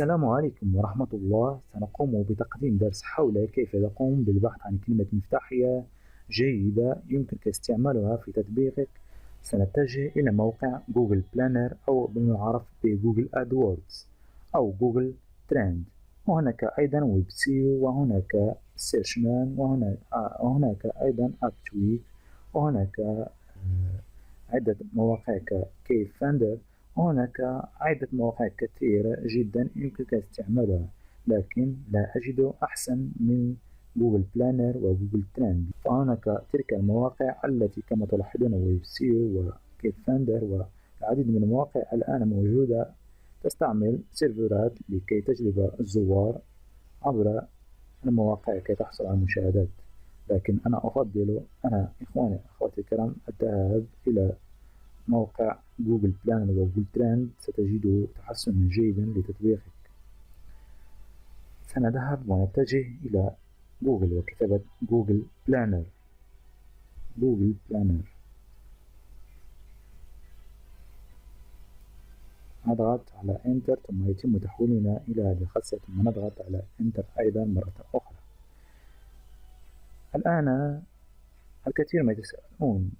السلام عليكم ورحمة الله. سنقوم بتقديم درس حول كيف تقوم بالبحث عن كلمة مفتاحية جيدة يمكنك استعمالها في تطبيقك. سنتجه إلى موقع جوجل بلانر أو بما يعرف بجوجل أدوردز أو جوجل ترند، وهناك أيضا ويب سيو، وهناك سيرشمان، وهناك أيضا أبتويك، وهناك عدة مواقع كيف فاندر، وهناك عدة مواقع كثيرة جدا يمكنك استعمالها، لكن لا أجد أحسن من جوجل بلانر وجوجل ترند. فهناك تلك المواقع التي كما تلاحظون ويب سيو وكيف فاندر والعديد من المواقع الآن موجودة تستعمل سيرفرات لكي تجلب الزوار عبر المواقع كي تحصل على المشاهدات. لكن أنا إخواني أخواتي الكرام الذهاب إلى موقع جوجل بلانر وجوجل ترند، ستجد تحسنا جيدا لتطبيقك. سنذهب ونتجه إلى جوجل وكتابة جوجل بلانر. نضغط على انتر ثم يتم تحويلنا إلى هذه الخاصية، ثم نضغط على انتر أيضا مرة أخرى. الآن الكثير ما يتساءلون: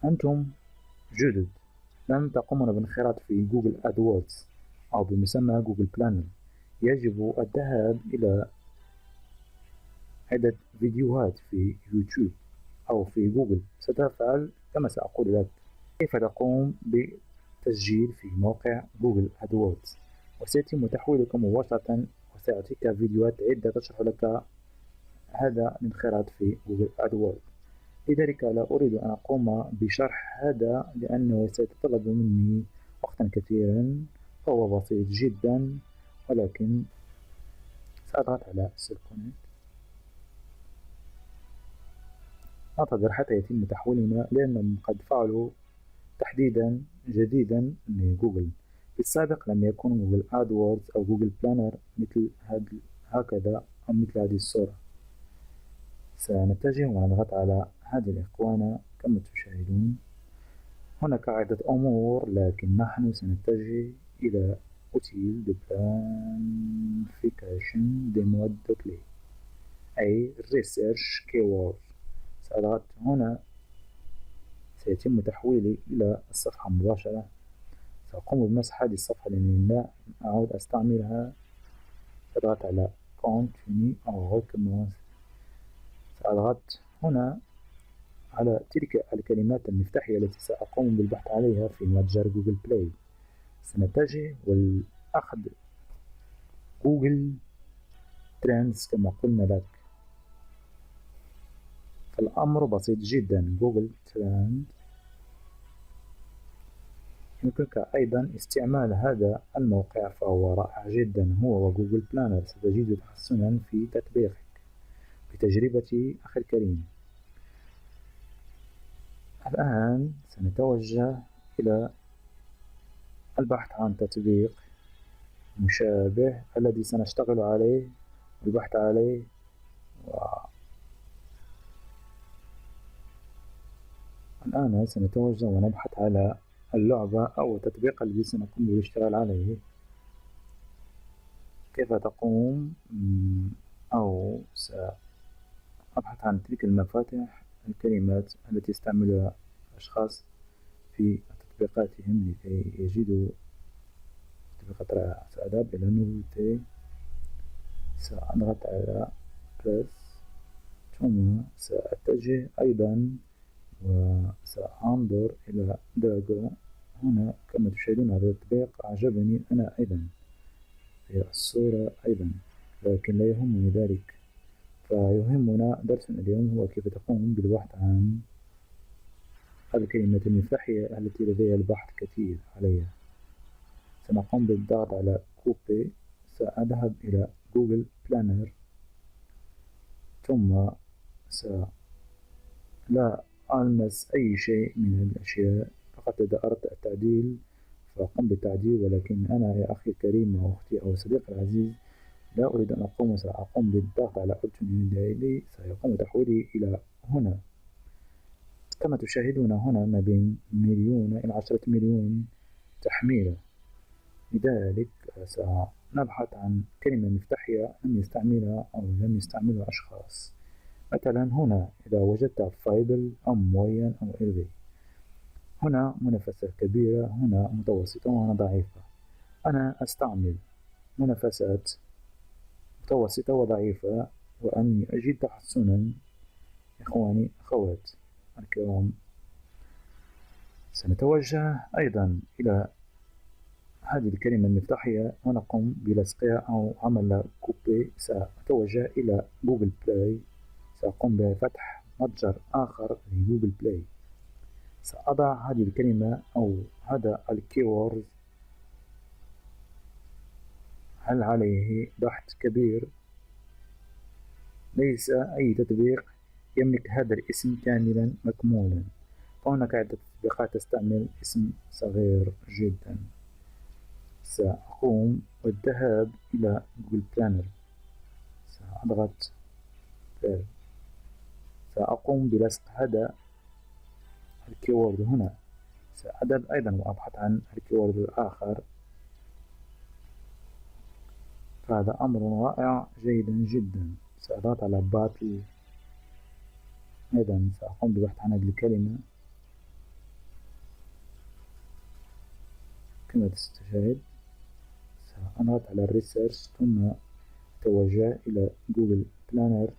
أنتم جدد، لم تقومون بانخراط في جوجل أدوردز أو بمسمى جوجل بلانر، يجب الذهاب إلى عدة فيديوهات في يوتيوب أو في جوجل. ستفعل كما سأقول لك كيف تقوم بتسجيل في موقع جوجل أدوردز، وسيتم تحويلك مباشرة وسيعطيك فيديوهات عدة تشرح لك هذا الانخراط في جوجل أدوردز. لذلك لا أريد أن أقوم بشرح هذا لأنه سيتطلب مني وقتا كثيرا، فهو بسيط جدا، ولكن سأضغط على سيركونكت. ننتظر حتى يتم تحويلنا لأنهم قد فعلوا تحديدا جديدا لجوجل. في السابق لم يكن جوجل أدوردز أو جوجل بلانر مثل هكذا أو مثل هذه الصورة. سنتجه ونضغط على هذه الإيقونة كما تشاهدون. هناك عدة أمور، لكن نحن سنتجه إلى أوتيل دو بلانفيكاشن دي مود دو كلي، أي ريسيرش كيورد. سأضغط هنا، سيتم تحويلي إلى الصفحة مباشرة. سأقوم بمسح هذه الصفحة لأنني لا أعود أستعملها. سأضغط على Continue أو Recommence. سأضغط هنا على تلك الكلمات المفتاحية التي سأقوم بالبحث عليها في متجر جوجل بلاي. سنتجه والأخذ جوجل ترندز كما قلنا لك. فالأمر بسيط جدا. جوجل ترند يمكنك أيضا استعمال هذا الموقع، فهو رائع جدا، هو وجوجل بلانر. ستجد تحسنا في تطبيقك بتجربتي أخي الكريم. الآن سنتوجه إلى البحث عن تطبيق مشابه الذي سنشتغل عليه والبحث عليه. الآن سنتوجه ونبحث على اللعبة أو التطبيق الذي سنقوم بالاشتغال عليه. كيف تقوم أو سأبحث عن تلك المفاتيح، الكلمات التي يستعملها الأشخاص في تطبيقاتهم لكي يجدوا تطبيقات رائعة. سأذهب إلى نوفيتي، سأضغط على بلس، ثم سأتجه أيضا وسأنظر إلى داغو. هنا كما تشاهدون هذا التطبيق أعجبني أنا أيضا في الصورة أيضا، لكن لا يهمني ذلك. فيهمنا درسنا اليوم هو كيف تقوم بالبحث عن الكلمة المفتاحية التي لديها البحث كثير عليها. سنقوم بالضغط على كوبي. سأذهب إلى جوجل بلانر، ثم لا ألمس أي شيء من هذه الأشياء، فقط إذا أردت التعديل فأقوم بالتعديل. ولكن أنا يا أخي الكريم وأختي أو صديقي العزيز لا أريد أن أقوم، سأقوم بالضغط على Open Daily. سيقوم تحويلي إلى هنا. كما تشاهدون هنا ما بين 1,000,000 إلى 10,000,000 تحميلة. لذلك سنبحث عن كلمة مفتاحية لم يستعملها أشخاص. مثلا هنا إذا وجدت فايبل أو موين أو إلفي، هنا منافسة كبيرة، هنا متوسطة وهنا ضعيفة. أنا أستعمل منافسات متوسطة وضعيفة وأني أجد تحسنا. إخواني أخوات الكرام، سنتوجه أيضا إلى هذه الكلمة المفتاحية ونقوم بلصقها أو عمل كوبي. سأتوجه إلى جوجل بلاي، سأقوم بفتح متجر آخر لجوجل بلاي، سأضع هذه الكلمة أو هذا الكيورد، هل عليه بحث كبير؟ ليس أي تطبيق يملك هذا الاسم كاملا مكمولا، فهناك عدة تطبيقات تستعمل اسم صغير جدا. سأقوم بالذهاب إلى جوجل بلانر، سأضغط بلانر. سأقوم بلصق هذا الكيورد هنا، سأذهب أيضا وأبحث عن الكيورد الآخر، فهذا أمر رائع جيدا جدا. سأضغط على باتل، أيضا سأقوم ببحث عن هذه الكلمة كما تستشاهد. سأضغط على الريسيرش ثم أتوجه إلى جوجل بلانر،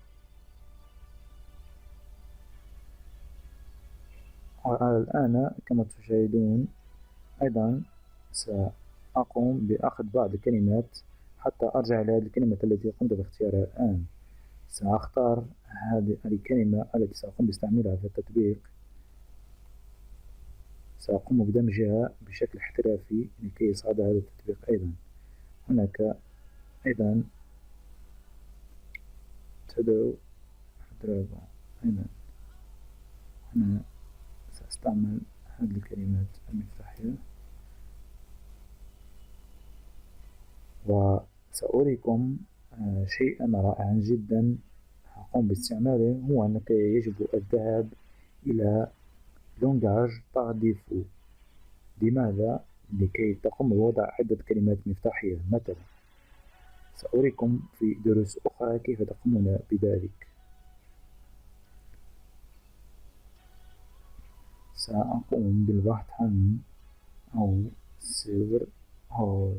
والآن كما تشاهدون أيضا سأقوم بأخذ بعض الكلمات حتى أرجع إلى هذه الكلمة التي قمت باختيارها الآن. سأختار هذه الكلمة التي سأقوم باستعمالها في التطبيق، سأقوم بدمجها بشكل احترافي لكي يصعد هذا التطبيق. أيضا هناك أيضا تدعو درابة، أيضا هنا سأستعمل هذه الكلمات المفتاحية وسأريكم شيئا رائعا جدا أقوم باستعماله، هو أنك يجب الذهاب إلى لونجاج باغ ديفو. لماذا؟ لكي تقوم بوضع عدة كلمات مفتاحية. مثلا سأريكم في دروس أخرى كيف تقومون بذلك. سأقوم بالبحث عن أو سيرفر أو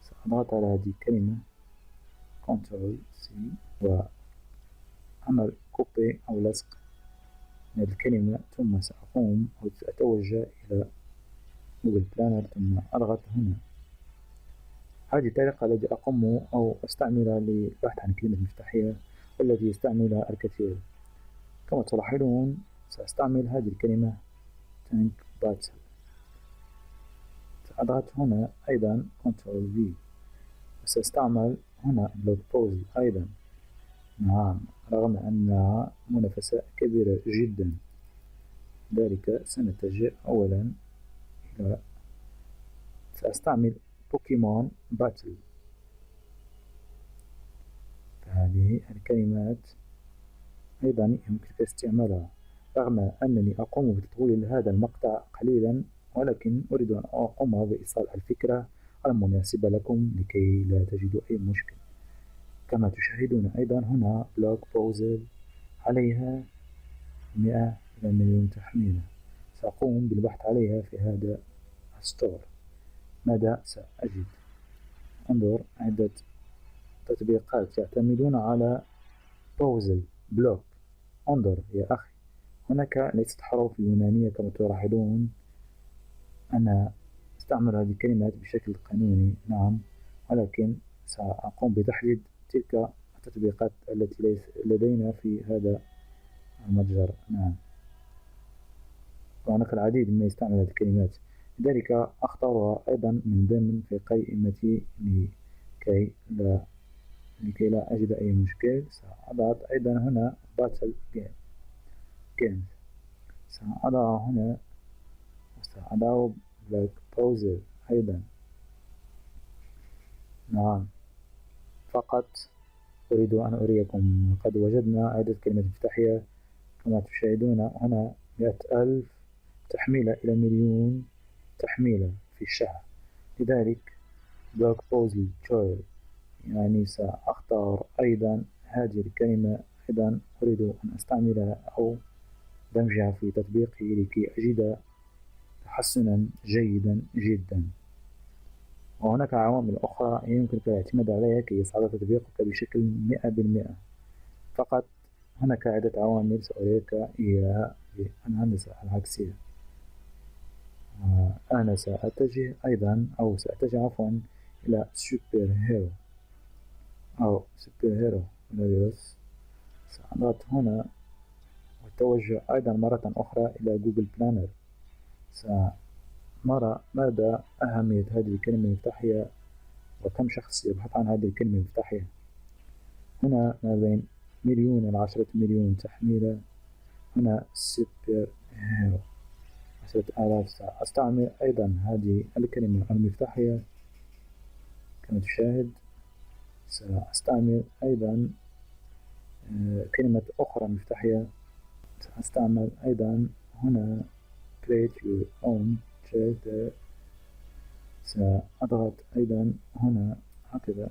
سأضغط على هذه الكلمة كنترول سي وأعمل كوبي أو لصق من هذه الكلمة، ثم سأقوم أو سأتوجه إلى جوجل بلانر ثم أضغط هنا. هذه الطريقة التي أقوم أو أستعملها للبحث عن كلمة مفتاحية والتي يستعملها الكثير. كما تلاحظون سأستعمل هذه الكلمة تانك باتل، سأضغط هنا أيضا كنترول في وسأستعمل هنا بلوج بوز أيضا. نعم، رغم أنها منافسة كبيرة جدا، ذلك سنتجه أولا إلى سأستعمل بوكيمون باتل. فهذه الكلمات أيضا يمكنك استعمالها، رغم أنني أقوم بتطويل هذا المقطع قليلا، ولكن أريد أن أقوم بإيصال الفكرة المناسبة لكم لكي لا تجدوا أي مشكل. كما تشاهدون أيضا هنا بلوج بوزل عليها 100 إلى مليون تحميلة. سأقوم بالبحث عليها في هذا الستور. ماذا سأجد؟ انظر، عدة تطبيقات يعتمدون على بوزل بلوك. انظر يا أخي، هناك ليست حروف يونانية كما تلاحظون. أنا أستعمل هذه الكلمات بشكل قانوني، نعم، ولكن سأقوم بتحديد تلك التطبيقات التي لدينا في هذا المتجر. نعم، وهناك العديد مما يستعمل هذه الكلمات، لذلك أختارها أيضا من ضمن في قائمتي لكي لا أجد أي مشكل. سأضغط أيضا هنا باتل جيم، سأضع هنا وسأضع بلاك بوزر أيضا. نعم، فقط أريد أن أريكم قد وجدنا عدة كلمات مفتاحية كما تشاهدون هنا 100,000 تحميلة إلى مليون تحميلة في الشهر. لذلك dog puzzle child، يعني سأختار أيضا هذه الكلمة، أيضا أريد أن أستعملها أو دمجها في تطبيقي لكي أجد تحسنا جيدا جدا. وهناك عوامل أخرى يمكنك الاعتماد عليها كي يصعد تطبيقك بشكل 100%. فقط هناك عدة عوامل سأريك إياها بالهندسة العكسية. أنا سأتجه أيضا أو سأتجه عفوا إلى سوبر هيرو أو سوبر هيرو فيروس. سأضغط هنا والتوجه أيضا مرة أخرى إلى جوجل بلانر. سنرى ماذا أهمية هذه الكلمة المفتاحية وكم شخص يبحث عن هذه الكلمة المفتاحية. هنا ما بين 1,000,000 إلى 10,000,000 تحميلة. هنا سوبر هيرو 10,000. سأستعمل أيضا هذه الكلمة المفتاحية كما تشاهد. سأستعمل أيضا كلمة أخرى مفتاحية. سأستعمل أيضا هنا create your own chapter. سأضغط أيضا هنا هكذا.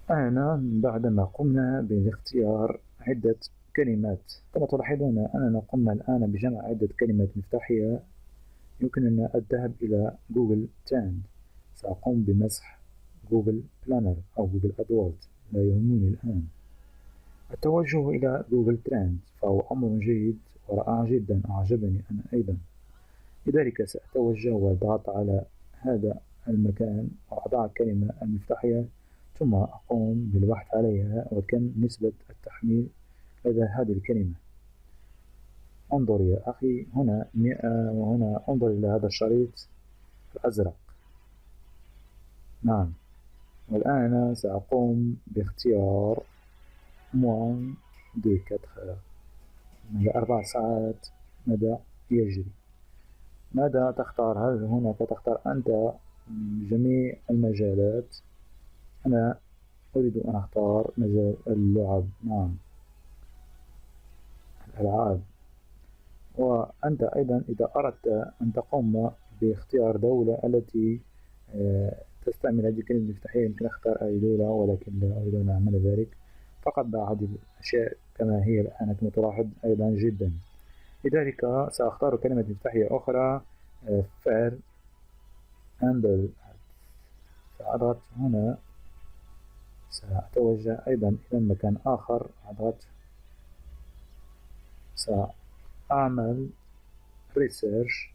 أنا بعدما قمنا باختيار عدة كلمات، كما تلاحظون أننا قمنا الآن بجمع عدة كلمات مفتاحية، يمكننا الذهاب إلى جوجل ترند. سأقوم بمسح جوجل بلانر أو جوجل أدورد، لا يهمني الآن. التوجه إلى جوجل ترند فهو أمر جيد ورائع جدا، أعجبني أنا أيضا. لذلك سأتوجه وأضغط على هذا المكان وأضع الكلمة المفتاحية، ثم أقوم بالبحث عليها وكم نسبة التحميل لدى هذه الكلمة. انظر يا أخي، هنا 100، وهنا انظر إلى هذا الشريط الأزرق. نعم، والآن سأقوم باختيار موان دي 4 مدى 4 ساعات مدى يجري. ماذا تختار؟ هل هناك تختار أنت جميع المجالات؟ أنا أريد أن أختار مجال اللعب. نعم، الألعاب. وأنت أيضا إذا أردت أن تقوم باختيار دولة التي تستعمل هذه الكلمة المفتاحية، يمكن أختار أي دولة، ولكن لا أريد أن أعمل ذلك. فقط ضع هذه الأشياء كما هي الآن كما تلاحظ أيضا جدا. لذلك سأختار كلمة مفتاحية أخرى فعل أندل. سأضغط هنا. سأتوجه أيضا إلى مكان آخر. أضغط. سأعمل ريسيرش.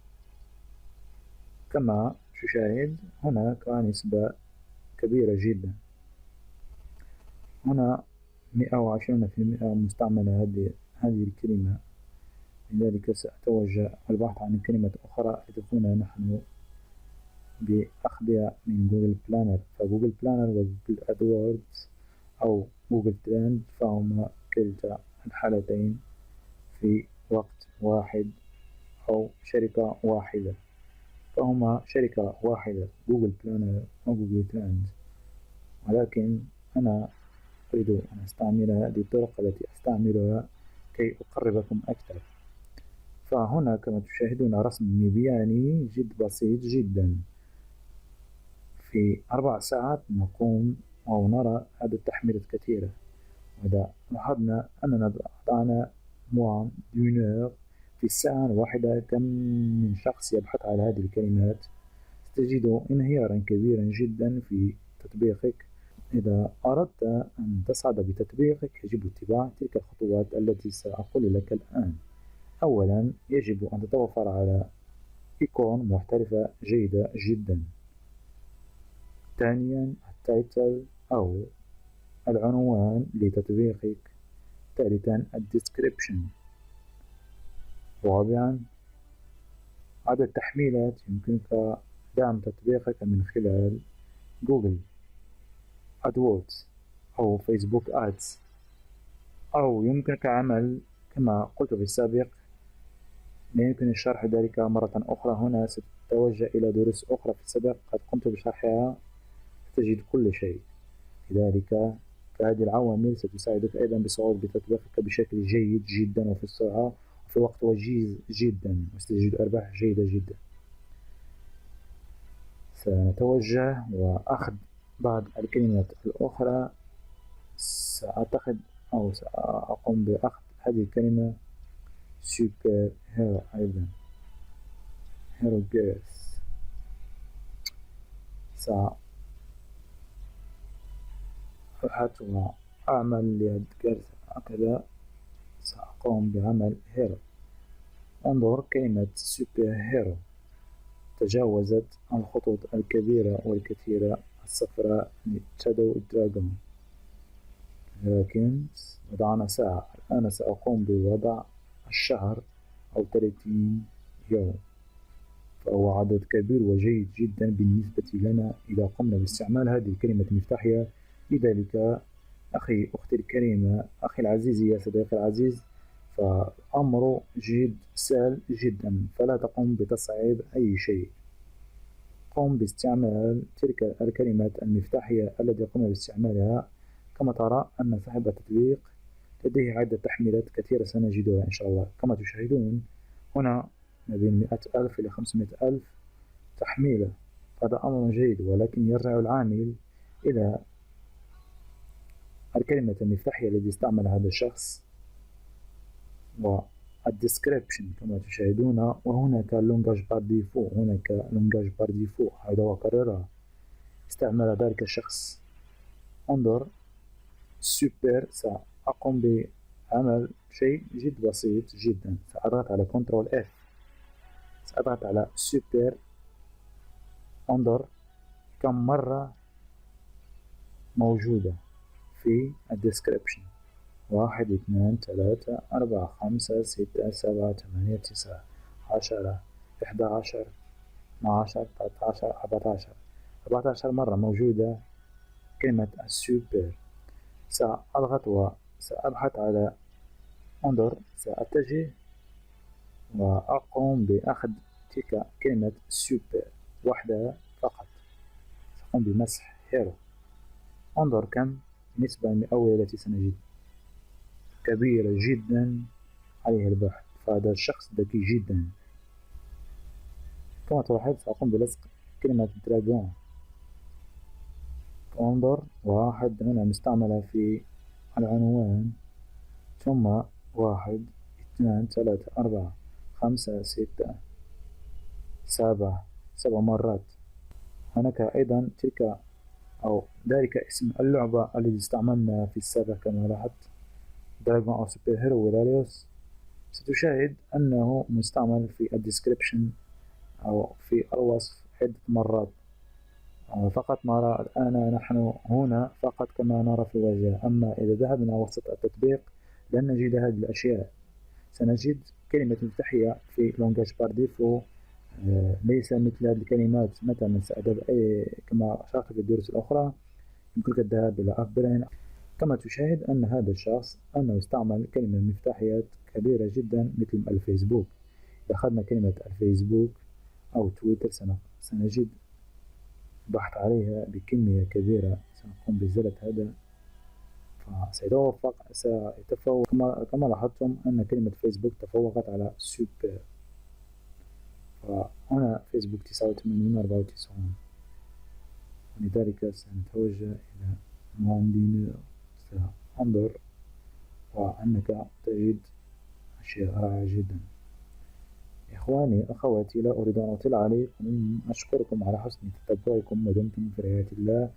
كما تشاهد هناك نسبة كبيرة جدا. هنا 120% مستعملة هذه الكلمة. لذلك سأتوجه البحث عن كلمة أخرى لتكون نحن بأخذها من جوجل بلانر. فجوجل بلانر وجوجل أدوردز أو جوجل ترند فهما كلتا الحالتين في وقت واحد أو شركة واحدة، فهما شركة واحدة، جوجل بلانر وجوجل ترند. ولكن أنا أريد أن أستعمل هذه الطرق التي أستعملها كي أقربكم أكثر. فهنا كما تشاهدون رسم مبياني جد بسيط جدا. في 4 ساعات نقوم أو نرى هذه التحميلات كثيرة. وإذا لاحظنا أننا ضعنا موان دونور في الساعة الواحدة كم من شخص يبحث على هذه الكلمات، ستجد انهيارا كبيرا جدا في تطبيقك. إذا أردت أن تصعد بتطبيقك يجب اتباع تلك الخطوات التي سأقول لك الآن. أولا، يجب أن تتوفر على إيقون محترفة جيدة جدا. ثانيا، التايتل أو العنوان لتطبيقك. ثالثا، الديسكريبشن. رابعا، عدد التحميلات. يمكنك دعم تطبيقك من خلال جوجل أدوردز أو فيسبوك آدز، أو يمكنك عمل كما قلت في السابق. لا يمكن الشرح ذلك مرة أخرى. هنا ستتوجه إلى دروس أخرى في السابق قد قمت بشرحها، ستجد كل شيء. لذلك فهذه العوامل ستساعدك أيضا بصعود بتطبيقك بشكل جيد جدا وفي السرعة وفي وقت وجيز جدا، وستجد أرباح جيدة جدا. سنتوجه وأخذ بعض الكلمات الأخرى. سأعتقد أو سأقوم بأخذ هذه الكلمة سوبر هيرو أيضا، هيرو جيرس. سأبحث وأعمل ليد جيرس، هكذا سأقوم بعمل هيرو. انظر كلمة سوبر هيرو تجاوزت الخطوط الكبيرة والكثيرة الصفراء لشادو دراجون، لكن وضعنا ساعة. الآن سأقوم بوضع الشهر أو 30 يوم، فهو عدد كبير وجيد جدا بالنسبة لنا إذا قمنا باستعمال هذه الكلمة المفتاحية. لذلك أخي أختي الكريمة، أخي العزيز يا صديقي العزيز، فالأمر جد سهل جدا، فلا تقوم بتصعيب أي شيء. قم باستعمال تلك الكلمات المفتاحية التي قمنا باستعمالها. كما ترى أن صاحب التطبيق لديه عدة تحميلات كثيرة سنجدها إن شاء الله. كما تشاهدون هنا ما بين 100,000 إلى 500,000 تحميلة، هذا أمر جيد، ولكن يرجع العامل إلى الكلمة المفتاحية التي استعمل هذا الشخص والديسكريبشن كما تشاهدون. وهناك لونجاج بار ديفو، هناك لونجاج بار ديفو، هذا وكررها استعمل ذلك الشخص. انظر سوبر، سأقوم بعمل شيء جد بسيط جدا. سأضغط على كنترول F، سأضغط على سوبر. انظر كم مرة موجودة في الديسكريبشن: 1 2 3 4 5 6 7 8 9 10 11 12 13 14 مرة موجودة كلمة السوبر. سأضغط وسأبحث على، انظر سأتجه وأقوم بأخذ تلك كلمة سوبر وحدها فقط. سأقوم بمسح هيرو. انظر كم النسبة المئوية التي سنجد، كبيرة جدا عليها البحث، فهذا الشخص ذكي جدا. كما تلاحظ سأقوم بلصق كلمة دراجون. انظر 1 هنا مستعملة في العنوان، ثم 1 2 3 4 5 6 7 مرات. هناك أيضا تلك أو ذلك اسم اللعبة التي استعملنا في السابق كما لاحظت، دراجون أو سوبر هيرو ويلاريوس. ستشاهد أنه مستعمل في الديسكريبشن أو في الوصف عدة مرات. فقط نرى الآن نحن هنا فقط كما نرى في الواجهة، أما إذا ذهبنا وسط التطبيق لن نجد هذه الأشياء. سنجد كلمة مفتاحية في لونجاج بار ديفو ليس مثل هذه الكلمات. مثلا سأذهب كما أشرت في الدروس الأخرى، يمكنك الذهاب إلى أفبرين. كما تشاهد أن هذا الشخص أنه استعمل كلمة مفتاحية كبيرة جدا مثل الفيسبوك. إذا أخذنا كلمة الفيسبوك أو تويتر سنجد بحث عليها بكمية كبيرة. سنقوم بإزالة هذا سيتفوق. كما لاحظتم أن كلمة فيسبوك تفوقت على سوبر، فهنا فيسبوك 89 94. ولذلك سنتوجه إلى مواندينير. سأنظر وأنك تجد أشياء رائعة جدا. إخواني أخواتي، لا أريد أن أطيل عليكم، أشكركم على حسن تتبعكم ودمتم في رعاية الله.